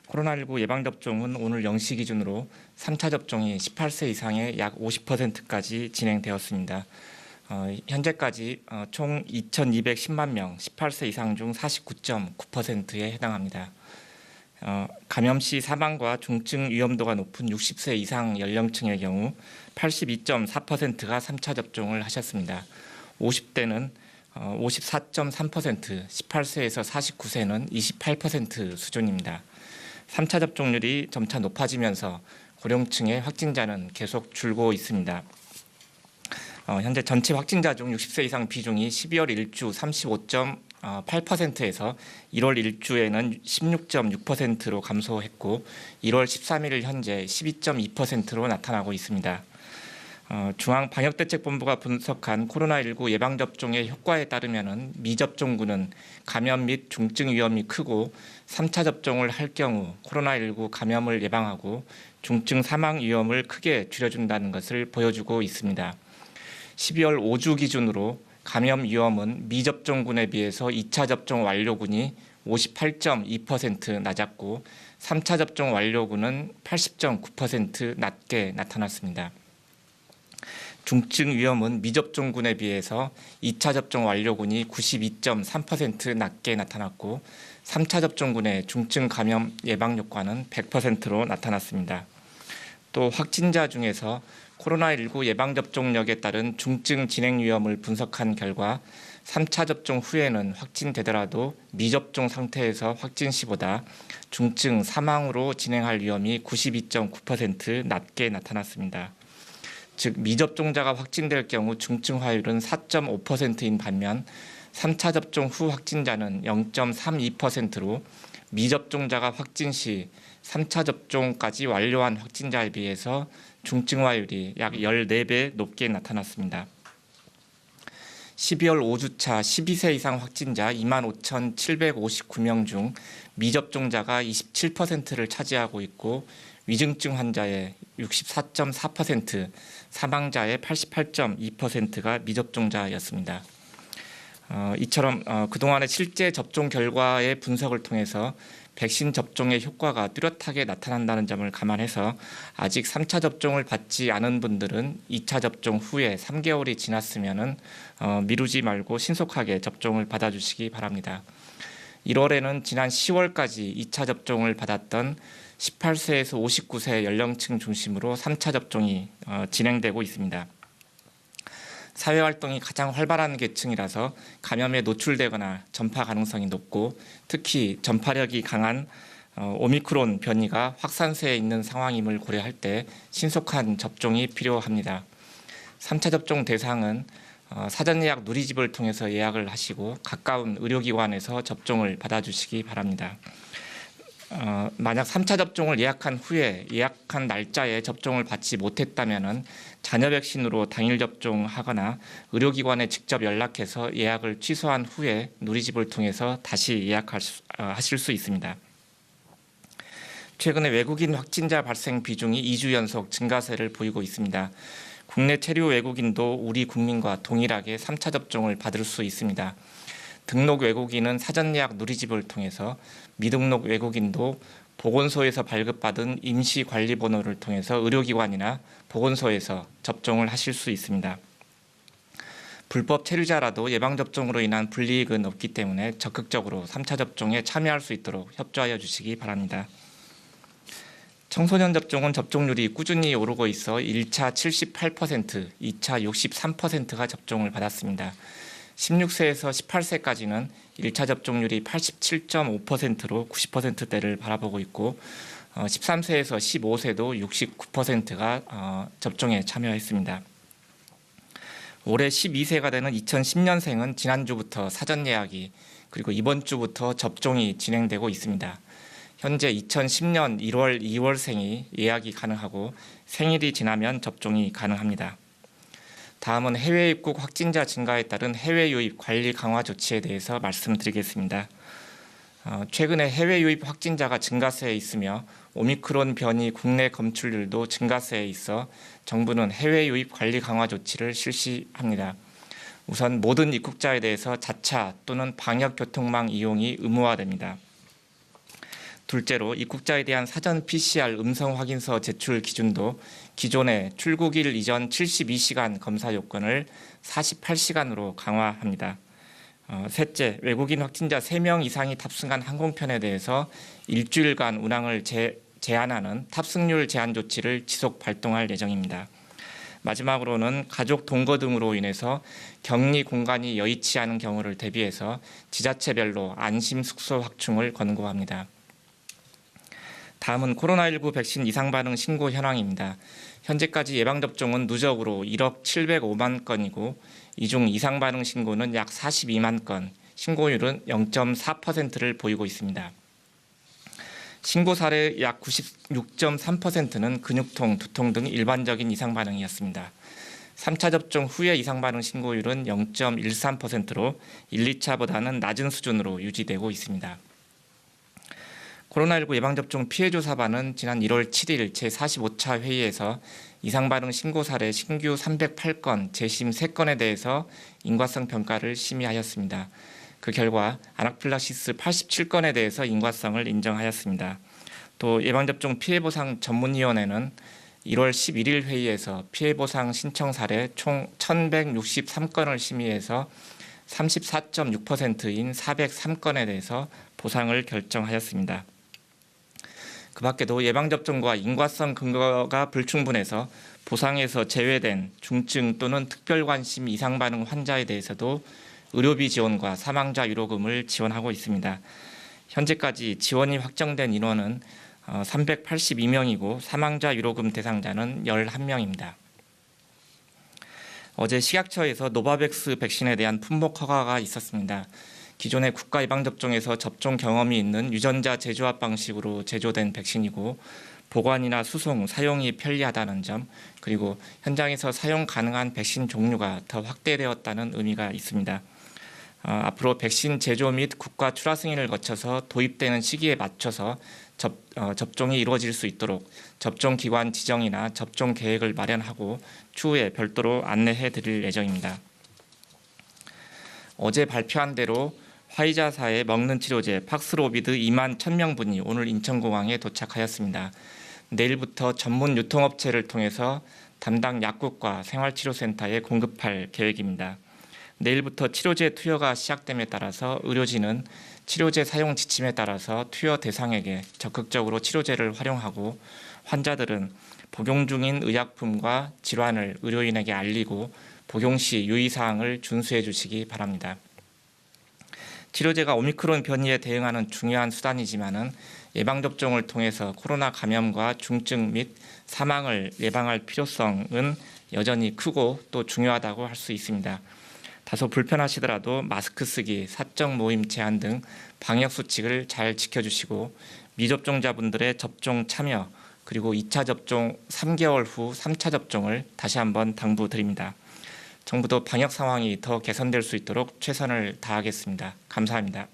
코로나19 예방접종은 오늘 0시 기준으로 3차 접종이 18세 이상의 약 50%까지 진행되었습니다. 현재까지 총 2,210만 명, 18세 이상 중 49.9%에 해당합니다. 감염 시 사망과 중증 위험도가 높은 60세 이상 연령층의 경우 82.4%가 3차 접종을 하셨습니다. 50대는 54.3%, 18세에서 49세는 28% 수준입니다. 3차 접종률이 점차 높아지면서 고령층의 확진자는 계속 줄고 있습니다. 현재 전체 확진자 중 60세 이상 비중이 12월 1주 35.8%에서 1월 1주에는 16.6%로 감소했고 1월 13일 현재 12.2%로 나타나고 있습니다. 중앙방역대책본부가 분석한 코로나19 예방접종의 효과에 따르면 미접종군은 감염 및 중증 위험이 크고 3차 접종을 할 경우 코로나19 감염을 예방하고 중증 사망 위험을 크게 줄여준다는 것을 보여주고 있습니다. 12월 5주 기준으로 감염 위험은 미접종군에 비해서 2차 접종 완료군이 58.2% 낮았고 3차 접종 완료군은 80.9% 낮게 나타났습니다. 중증 위험은 미접종군에 비해서 2차 접종 완료군이 92.3% 낮게 나타났고 3차 접종군의 중증 감염 예방 효과는 100%로 나타났습니다. 또 확진자 중에서 코로나19 예방접종력에 따른 중증 진행 위험을 분석한 결과 3차 접종 후에는 확진되더라도 미접종 상태에서 확진 시보다 중증 사망으로 진행할 위험이 92.9% 낮게 나타났습니다. 즉 미접종자가 확진될 경우 중증 화율은 4.5%인 반면 3차 접종 후 확진자는 0.32%로 미접종자가 확진 시 3차 접종까지 완료한 확진자에 비해서 중증 화율이 약 14배 높게 나타났습니다. 12월 5주차 12세 이상 확진자 25,759명 중 미접종자가 27%를 차지하고 있고 위중증 환자의 64.4%, 사망자의 88.2%가 미접종자였습니다. 이처럼 그동안의 실제 접종 결과의 분석을 통해서 백신 접종의 효과가 뚜렷하게 나타난다는 점을 감안해서 아직 3차 접종을 받지 않은 분들은 2차 접종 후에 3개월이 지났으면 미루지 말고 신속하게 접종을 받아주시기 바랍니다. 1월에는 지난 10월까지 2차 접종을 받았던 18세에서 59세 연령층 중심으로 3차 접종이 진행되고 있습니다. 사회활동이 가장 활발한 계층이라서 감염에 노출되거나 전파 가능성이 높고 특히 전파력이 강한 오미크론 변이가 확산세에 있는 상황임을 고려할 때 신속한 접종이 필요합니다. 3차 접종 대상은 사전 예약 누리집을 통해서 예약을 하시고 가까운 의료기관에서 접종을 받아주시기 바랍니다. 만약 3차 접종을 예약한 후에 예약한 날짜에 접종을 받지 못했다면 잔여 백신으로 당일 접종하거나 의료기관에 직접 연락해서 예약을 취소한 후에 누리집을 통해서 다시 예약하실 수 있습니다. 최근에 외국인 확진자 발생 비중이 2주 연속 증가세를 보이고 있습니다. 국내 체류 외국인도 우리 국민과 동일하게 3차 접종을 받을 수 있습니다. 등록 외국인은 사전 예약 누리집을 통해서 미등록 외국인도 보건소에서 발급받은 임시관리번호를 통해서 의료기관이나 보건소에서 접종을 하실 수 있습니다. 불법 체류자라도 예방접종으로 인한 불이익은 없기 때문에 적극적으로 3차 접종에 참여할 수 있도록 협조하여 주시기 바랍니다. 청소년 접종은 접종률이 꾸준히 오르고 있어 1차 78%, 2차 63%가 접종을 받았습니다. 16세에서 18세까지는 1차 접종률이 87.5%로 90%대를 바라보고 있고 13세에서 15세도 69%가 접종에 참여했습니다. 올해 12세가 되는 2010년생은 지난주부터 사전 예약이 그리고 이번 주부터 접종이 진행되고 있습니다. 현재 2010년 1월, 2월생이 예약이 가능하고 생일이 지나면 접종이 가능합니다. 다음은 해외 입국 확진자 증가에 따른 해외 유입 관리 강화 조치에 대해서 말씀드리겠습니다. 최근에 해외 유입 확진자가 증가세에 있으며 오미크론 변이 국내 검출률도 증가세에 있어 정부는 해외 유입 관리 강화 조치를 실시합니다. 우선 모든 입국자에 대해서 자차 또는 방역 교통망 이용이 의무화됩니다. 둘째로 입국자에 대한 사전 PCR 음성 확인서 제출 기준도 기존의 출국일 이전 72시간 검사 요건을 48시간으로 강화합니다. 셋째, 외국인 확진자 3명 이상이 탑승한 항공편에 대해서 일주일간 운항을 제한하는 탑승률 제한 조치를 지속 발동할 예정입니다. 마지막으로는 가족 동거 등으로 인해서 격리 공간이 여의치 않은 경우를 대비해서 지자체별로 안심 숙소 확충을 권고합니다. 다음은 코로나19 백신 이상 반응 신고 현황입니다. 현재까지 예방접종은 누적으로 1억 705만 건이고 이 중 이상 반응 신고는 약 42만 건, 신고율은 0.4%를 보이고 있습니다. 신고 사례 약 96.3%는 근육통, 두통 등 일반적인 이상 반응이었습니다. 3차 접종 후의 이상 반응 신고율은 0.13%로 1, 2차보다는 낮은 수준으로 유지되고 있습니다. 코로나19 예방접종 피해조사반은 지난 1월 7일 제45차 회의에서 이상 반응 신고 사례 신규 308건, 재심 3건에 대해서 인과성 평가를 심의하였습니다. 그 결과 아나필락시스 87건에 대해서 인과성을 인정하였습니다. 또 예방접종 피해보상 전문위원회는 1월 11일 회의에서 피해보상 신청 사례 총 1163건을 심의해서 34.6%인 403건에 대해서 보상을 결정하였습니다. 그 밖에도 예방접종과 인과성 근거가 불충분해서 보상에서 제외된 중증 또는 특별관심 이상 반응 환자에 대해서도 의료비 지원과 사망자 위로금을 지원하고 있습니다. 현재까지 지원이 확정된 인원은 382명이고 사망자 위로금 대상자는 11명입니다. 어제 식약처에서 노바백스 백신에 대한 품목 허가가 있었습니다. 기존의 국가 예방접종에서 접종 경험이 있는 유전자 재조합 방식으로 제조된 백신이고 보관이나 수송, 사용이 편리하다는 점, 그리고 현장에서 사용 가능한 백신 종류가 더 확대되었다는 의미가 있습니다. 앞으로 백신 제조 및 국가 출하 승인을 거쳐서 도입되는 시기에 맞춰서 접종이 이루어질 수 있도록 접종 기관 지정이나 접종 계획을 마련하고 추후에 별도로 안내해 드릴 예정입니다. 어제 발표한 대로 화이자사의 먹는 치료제 팍스로비드 2만 1,000명분이 오늘 인천공항에 도착하였습니다. 내일부터 전문 유통업체를 통해서 담당 약국과 생활치료센터에 공급할 계획입니다. 내일부터 치료제 투여가 시작됨에 따라서 의료진은 치료제 사용 지침에 따라서 투여 대상에게 적극적으로 치료제를 활용하고 환자들은 복용 중인 의약품과 질환을 의료인에게 알리고 복용 시 유의사항을 준수해 주시기 바랍니다. 치료제가 오미크론 변이에 대응하는 중요한 수단이지만은 예방접종을 통해서 코로나 감염과 중증 및 사망을 예방할 필요성은 여전히 크고 또 중요하다고 할 수 있습니다. 다소 불편하시더라도 마스크 쓰기, 사적 모임 제한 등 방역 수칙을 잘 지켜주시고 미접종자분들의 접종 참여 그리고 2차 접종 3개월 후 3차 접종을 다시 한번 당부드립니다. 정부도 방역 상황이 더 개선될 수 있도록 최선을 다하겠습니다. 감사합니다.